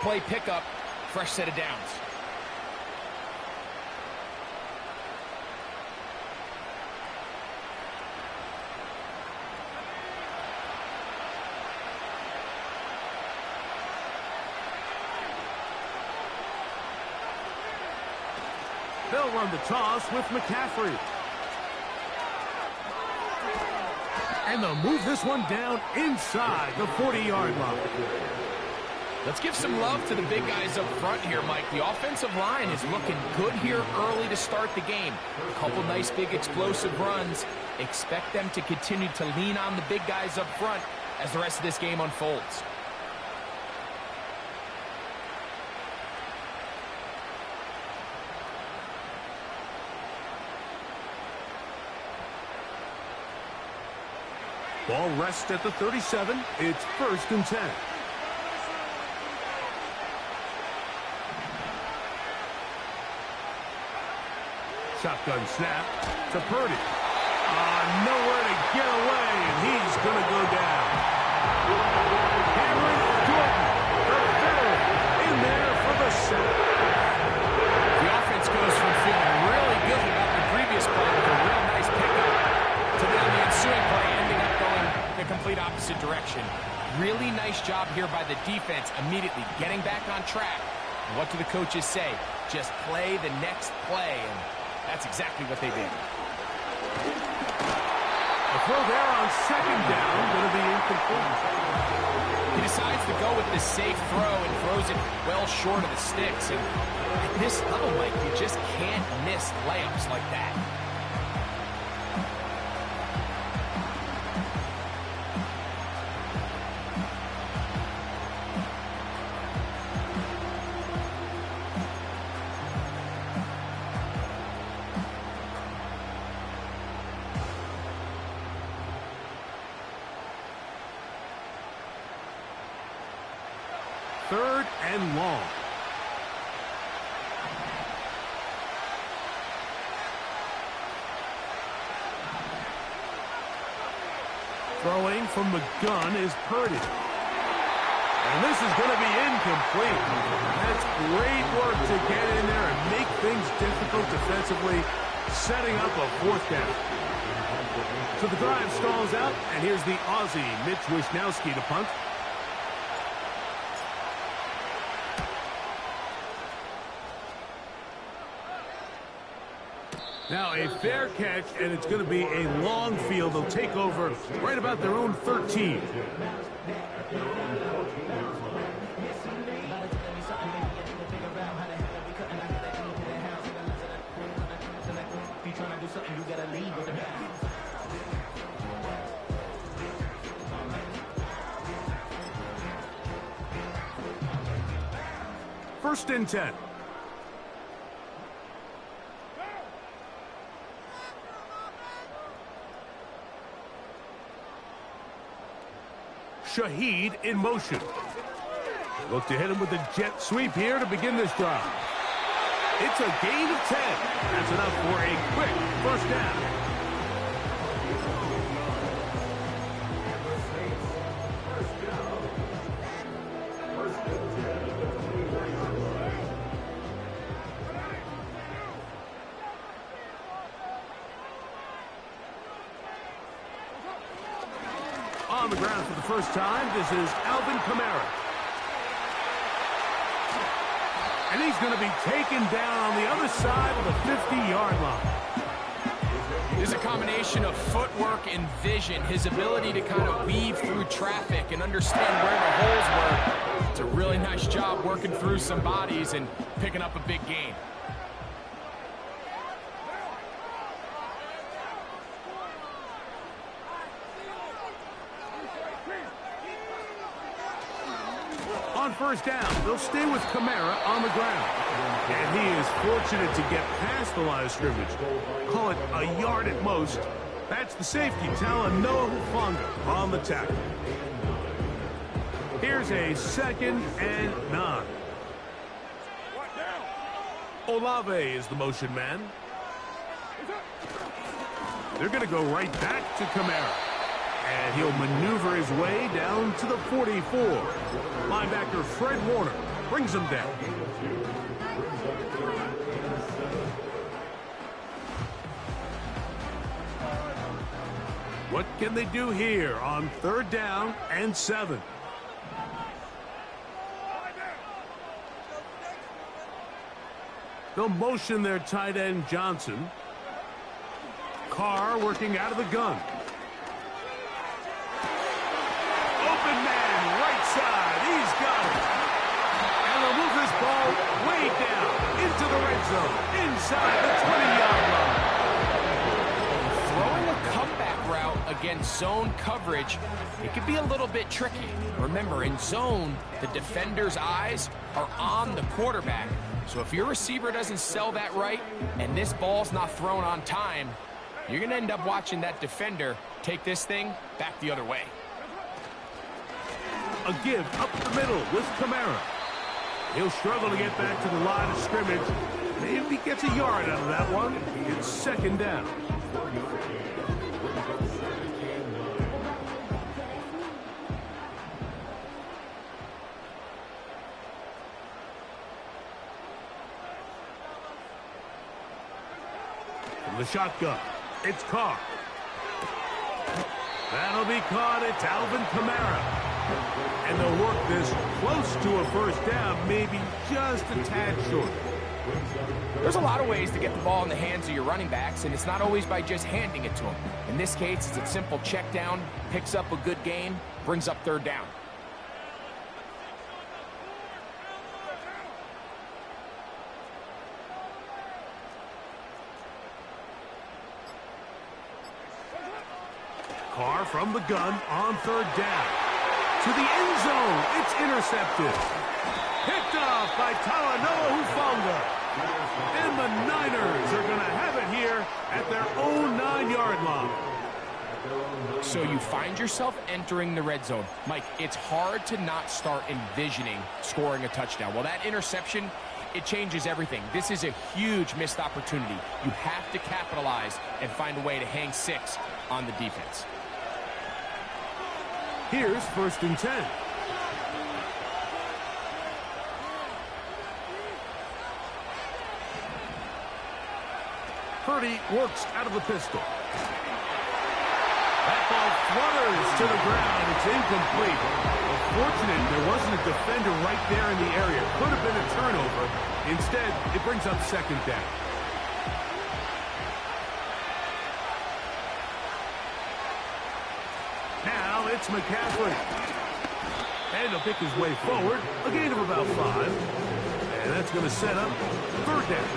Play pickup, fresh set of downs. They'll run the toss with McCaffrey. And they'll move this one down inside the 40-yard line. Let's give some love to the big guys up front here, Mike. The offensive line is looking good here early to start the game. A couple nice big explosive runs. Expect them to continue to lean on the big guys up front as the rest of this game unfolds. Ball rests at the 37. It's 1st and 10. Shotgun snap to Purdy. Nowhere to get away, and he's going to go down. Cameron Jordan, the veteran, in there for the sack. The offense goes from feeling really good about the previous play with a real nice pickup to then the ensuing play ending up going the complete opposite direction. Really nice job here by the defense, immediately getting back on track. And what do the coaches say? Just play the next play, and that's exactly what they did. A throw there on 2nd down, going to be incomplete. He decides to go with the safe throw and throws it well short of the sticks. And at this level, Mike, you just can't miss layups like that. Third and long. Throwing from the gun is Purdy. And this is going to be incomplete. That's great work to get in there and make things difficult defensively, setting up a 4th down. So the drive stalls out, and here's the Aussie, Mitch Wishnowsky, to punt. Now a fair catch, and it's going to be a long field. They'll take over right about their own 13. First and 10. Shaheed in motion. Look to hit him with a jet sweep here to begin this drive. It's a gain of 10. That's enough for a quick 1st down. On the ground for the first time, this is Alvin Kamara. And he's going to be taken down on the other side of the 50-yard line. There's a combination of footwork and vision, his ability to kind of weave through traffic and understand where the holes were. It's a really nice job working through some bodies and picking up a big gain. On 1st down, they'll stay with Kamara on the ground. And he is fortunate to get past the line of scrimmage. Call it a yard at most. That's the safety, Talanoa Hufanga on the tackle. Here's a 2nd and 9. Olave is the motion man. They're going to go right back to Kamara. And he'll maneuver his way down to the 44. Linebacker Fred Warner brings them down. What can they do here on 3rd down and 7? They'll motion their tight end Johnson. Carr working out of the gun. Open man, right side. He's got it. And they'll move this ball way down into the red zone, inside the 20-yard line. Throwing a comeback route against zone coverage, it can be a little bit tricky. Remember, in zone, the defender's eyes are on the quarterback. So if your receiver doesn't sell that right and this ball's not thrown on time, you're going to end up watching that defender take this thing back the other way. A give up the middle with Kamara. He'll struggle to get back to the line of scrimmage. Maybe he gets a yard out of that one. It's 2nd down. From the shotgun, it's Carr. That'll be caught. It's Alvin Kamara. And they'll work this close to a 1st down, maybe just a tad short. There's a lot of ways to get the ball in the hands of your running backs, and it's not always by just handing it to them. In this case, it's a simple check down, picks up a good gain, brings up 3rd down. Carr from the gun on 3rd down. To the end zone. It's intercepted. Picked off by Talanoa Hufanga. And the Niners are going to have it here at their own 9-yard line. So you find yourself entering the red zone. Mike, it's hard to not start envisioning scoring a touchdown. Well, that interception, it changes everything. This is a huge missed opportunity. You have to capitalize and find a way to hang 6 on the defense. Here's 1st and 10. Purdy works out of the pistol. That ball flutters to the ground. It's incomplete. Well, fortunate there wasn't a defender right there in the area. Could have been a turnover. Instead, it brings up 2nd down. Now it's McCaffrey. And he'll pick his way forward. A gain of about 5. And that's going to set up 3rd down.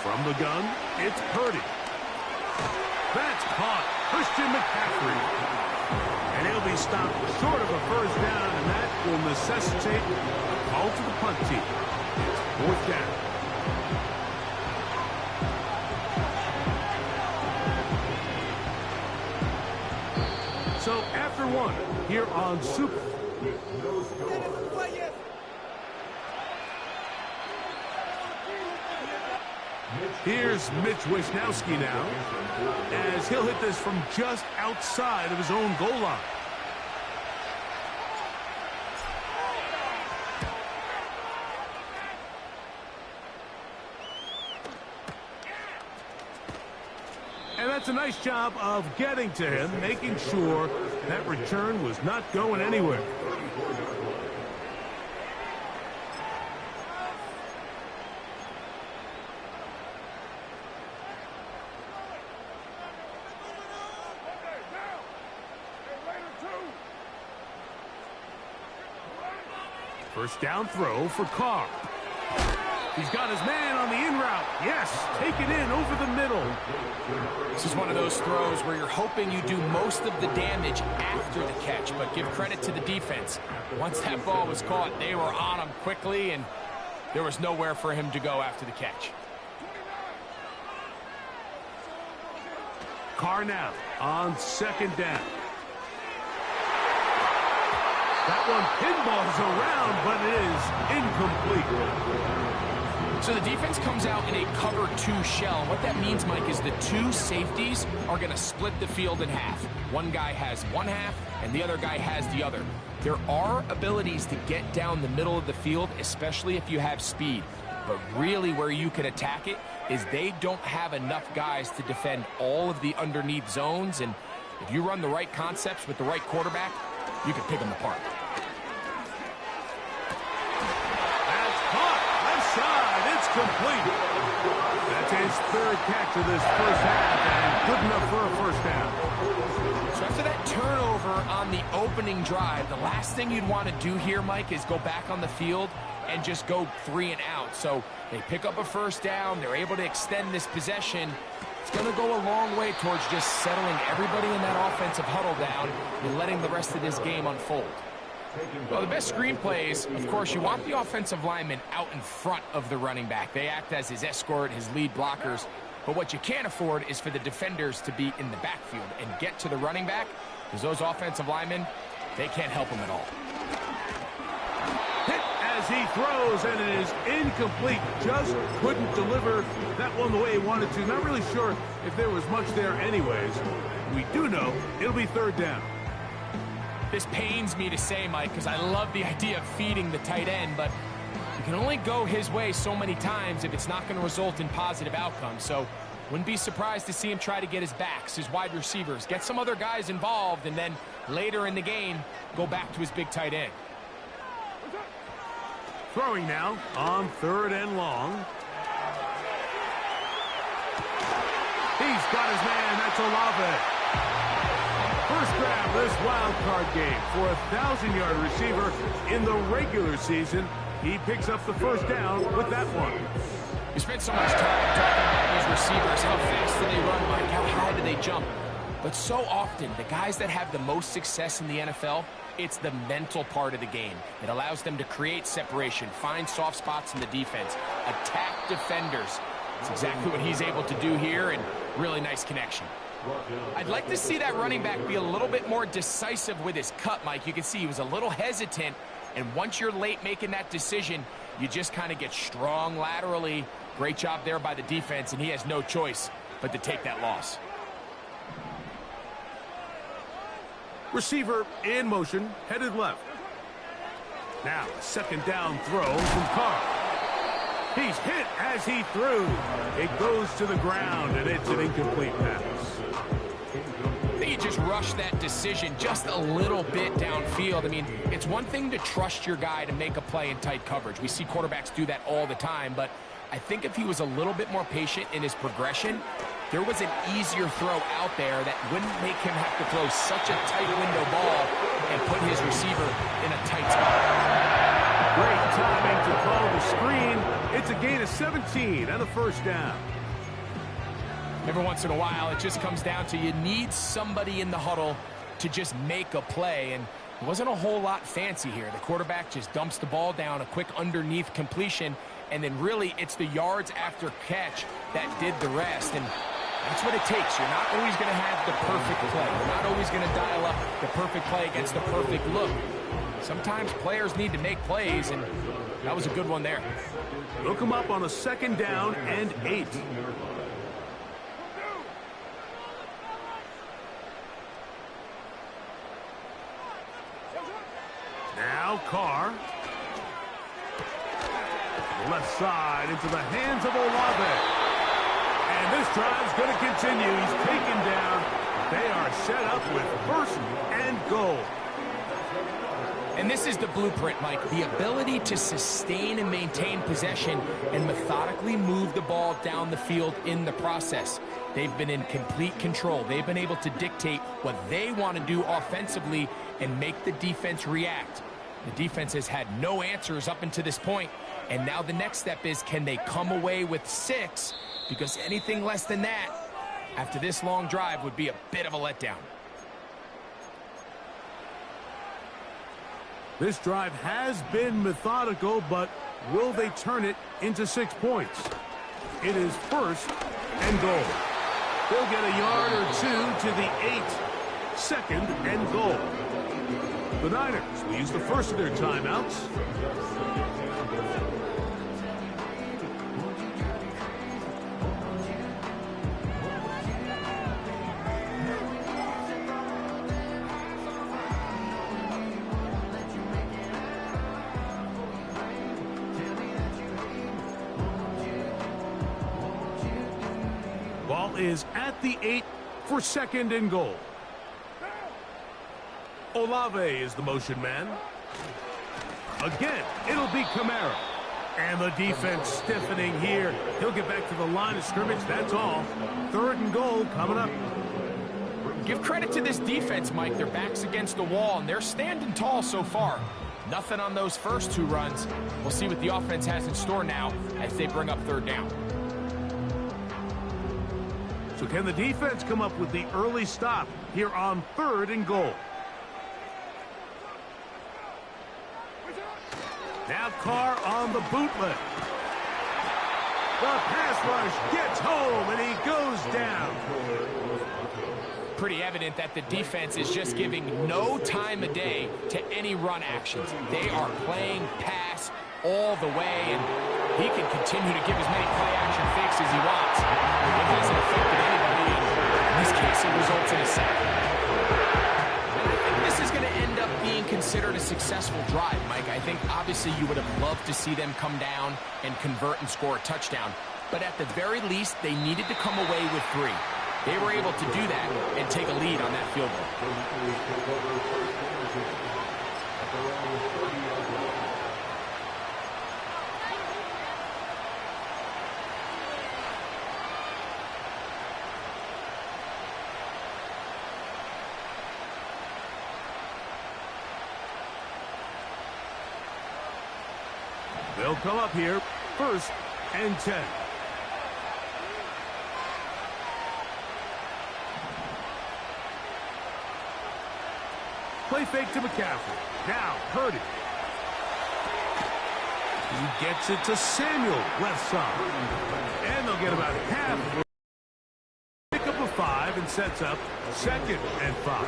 From the gun, it's Purdy. That's caught. Christian McCaffrey. And he'll be stopped short of a 1st down, and that will necessitate a call to the punt team. It's 4th down. So after 1, here on Super. Here's Mitch Wisnowski now, as he'll hit this from just outside of his own goal line. And that's a nice job of getting to him, making sure that return was not going anywhere. First down throw for Carr. He's got his man on the in route. Yes, take it in over the middle. This is one of those throws where you're hoping you do most of the damage after the catch, but give credit to the defense. Once that ball was caught, they were on him quickly, and there was nowhere for him to go after the catch. Carr now on second down. That one pinballs around, but it is incomplete. So the defense comes out in a cover 2 shell. What that means, Mike, is the 2 safeties are going to split the field in half. One guy has one half, and the other guy has the other. There are abilities to get down the middle of the field, especially if you have speed. But really where you can attack it is they don't have enough guys to defend all of the underneath zones. And if you run the right concepts with the right quarterback, you can pick them apart. That's caught. Left side. It's complete. That's his 3rd catch of this first half, and good enough for a first down. So after that turnover on the opening drive, the last thing you'd want to do here, Mike, is go back on the field and just go 3 and out. So they pick up a first down. They're able to extend this possession. It's going to go a long way towards just settling everybody in that offensive huddle down and letting the rest of this game unfold. Well, the best screenplays, of course, you want the offensive lineman out in front of the running back. They act as his escort, his lead blockers. But what you can't afford is for the defenders to be in the backfield and get to the running back, because those offensive linemen, they can't help him at all. Hit as he throws, and it is incomplete. Just couldn't deliver that one the way he wanted to. Not really sure if there was much there anyways. We do know it'll be 3rd down. This pains me to say, Mike, because I love the idea of feeding the tight end, but you can only go his way so many times if it's not going to result in positive outcomes. So wouldn't be surprised to see him try to get his backs, his wide receivers, get some other guys involved, and then later in the game, go back to his big tight end. Throwing now on 3rd and long. He's got his man. That's Olave. First grab this wild card game for a 1,000-yard receiver in the regular season. He picks up the first down with that one. We spent so much time talking about these receivers. How fast do they run, Mike? How high do they jump? But so often, the guys that have the most success in the NFL, it's the mental part of the game. It allows them to create separation, find soft spots in the defense, attack defenders. It's exactly what he's able to do here, and really nice connection. I'd like to see that running back be a little bit more decisive with his cut, Mike. You can see he was a little hesitant, and once you're late making that decision, you just kind of get strong laterally. Great job there by the defense, and he has no choice but to take that loss. Receiver in motion, headed left. Now, 2nd down throw from Carr. He's hit as he threw. It goes to the ground, and it's an incomplete pass. I think he just rushed that decision just a little bit downfield. I mean, it's one thing to trust your guy to make a play in tight coverage. We see quarterbacks do that all the time, but I think if he was a little bit more patient in his progression, there was an easier throw out there that wouldn't make him have to throw such a tight window ball and put his receiver in a tight spot. Great timing to call the screen. It's a gain of 17 and a first down. Every once in a while, it just comes down to you need somebody in the huddle to just make a play, and it wasn't a whole lot fancy here. The quarterback just dumps the ball down, a quick underneath completion, and then really it's the yards after catch that did the rest, and that's what it takes. You're not always going to have the perfect play. You're not always going to dial up the perfect play against the perfect look. Sometimes players need to make plays, and that was a good one there. Look him up on a 2nd down and 8. Now Carr. Left side into the hands of Olave. And this drive's going to continue. He's taken down. They are set up with 1st and goal. And this is the blueprint, Mike. The ability to sustain and maintain possession and methodically move the ball down the field in the process. They've been in complete control. They've been able to dictate what they want to do offensively and make the defense react. The defense has had no answers up until this point, and now the next step is, can they come away with 6? Because anything less than that, after this long drive, would be a bit of a letdown. This drive has been methodical, but will they turn it into 6 points? It is 1st and goal. They'll get a yard or two to the 8. Second and goal. The Niners will use the first of their timeouts. Ball is at the 8 for second and goal. Olave is the motion man. Again, it'll be Kamara. And the defense stiffening here. He'll get back to the line of scrimmage, that's all. Third and goal coming up. Give credit to this defense, Mike. Their back's against the wall, and they're standing tall so far. Nothing on those first 2 runs. We'll see what the offense has in store now as they bring up third down. So can the defense come up with the early stop here on third and goal? Now Carr on the bootleg. The pass rush gets home, and he goes down. Pretty evident that the defense is just giving no time of day to any run actions. They are playing pass all the way, and he can continue to give as many play-action fakes as he wants. It hasn't affected anybody, and in this case, it results in a sack. And I think this is going to end up being considered a successful drive, Mike. I think, obviously, you would have loved to see them come down and convert and score a touchdown. But at the very least, they needed to come away with 3. They were able to do that and take a lead on that field goal. They'll come up here, first and 10. Play fake to McCaffrey. Now, Purdy. He gets it to Samuel, left side. And they'll get about half. Pick up a 5 and sets up second and 5.